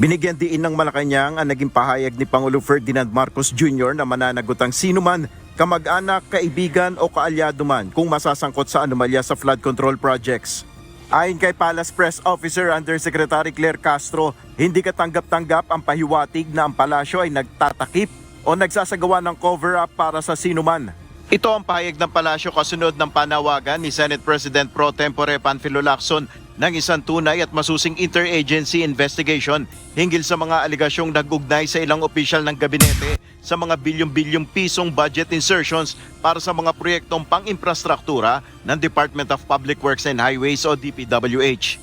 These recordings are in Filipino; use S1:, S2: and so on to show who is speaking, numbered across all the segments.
S1: Binigyan diin ng Malacanang ang naging pahayag ni Pangulong Ferdinand Marcos Jr. na mananagot ang sinuman, kamag-anak, kaibigan o kaalyado man kung masasangkot sa anomalya sa flood control projects. Ayon kay Palace Press Officer Undersecretary Claire Castro, hindi katanggap-tanggap ang pahiwatig na ang palasyo ay nagtatakip o nagsasagawa ng cover-up para sa sinuman. Ito ang pahayag ng palasyo kasunod ng panawagan ni Senate President Pro Tempore Panfilo Lacson ng isang tunay at masusing interagency investigation hinggil sa mga aligasyong nag-ugnay sa ilang opisyal ng gabinete sa mga bilyong-bilyong pisong budget insertions para sa mga proyektong pang-infrastruktura ng Department of Public Works and Highways o DPWH.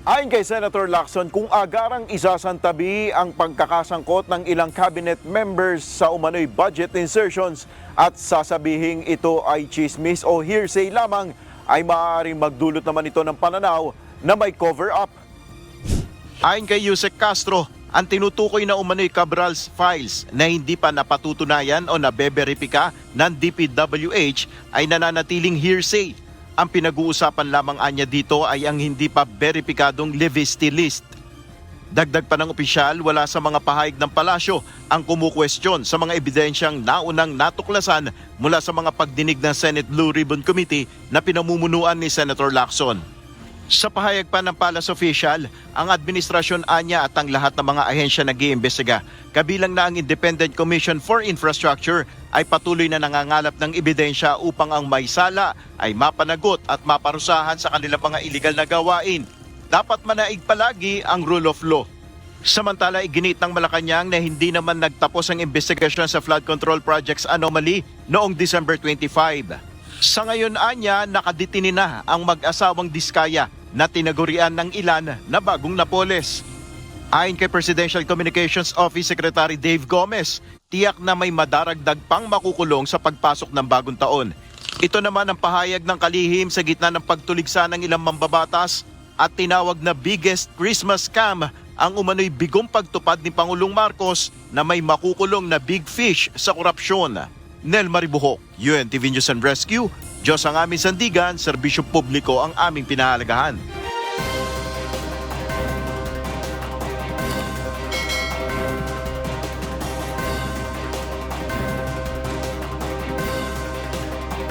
S1: Ayon kay Senator Lacson, kung agarang isasantabi ang pagkakasangkot ng ilang cabinet members sa umano'y budget insertions at sasabihing ito ay chismis o hearsay lamang, ay maaaring magdulot naman ito ng pananaw na may cover-up. Ayon kay Yusek Castro, ang tinutukoy na umano'y Cabral's files na hindi pa napatutunayan o nabeberipika ng DPWH ay nananatiling hearsay. Ang pinag-uusapan lamang anya dito ay ang hindi pa beripikadong Leviste list. Dagdag pa ng opisyal, wala sa mga pahayag ng palasyo ang kumukwestiyon sa mga ebidensyang naunang natuklasan mula sa mga pagdinig ng Senate Blue Ribbon Committee na pinamumunuan ni Senator Lacson. Sa pahayag pa ng Palace official, ang administrasyon anya at ang lahat ng mga ahensya nag-iimbestiga, kabilang na ang Independent Commission for Infrastructure, ay patuloy na nangangalap ng ebidensya upang ang may sala ay mapanagot at maparusahan sa kanilang mga iligal na gawain. Dapat manaig palagi ang rule of law. Samantala, iginit ng Malacanang na hindi naman nagtapos ang investigasyon sa flood control projects anomaly noong December 25. Sa ngayon anya, nakadetini na ang mag-asawang Diskaya na tinagurian ng ilan na bagong Napoles. Ayon kay Presidential Communications Office Secretary Dave Gomez, tiyak na may madaragdag pang makukulong sa pagpasok ng bagong taon. Ito naman ang pahayag ng kalihim sa gitna ng pagtuligsa ng ilang mambabatas at tinawag na biggest Christmas scam ang umano'y bigong pagtupad ni Pangulong Marcos na may makukulong na big fish sa korupsyon. Nel Maribuhok, UNTV News and Rescue. Diyos ang aming sandigan, serbisyo publiko ang aming pinahalagahan.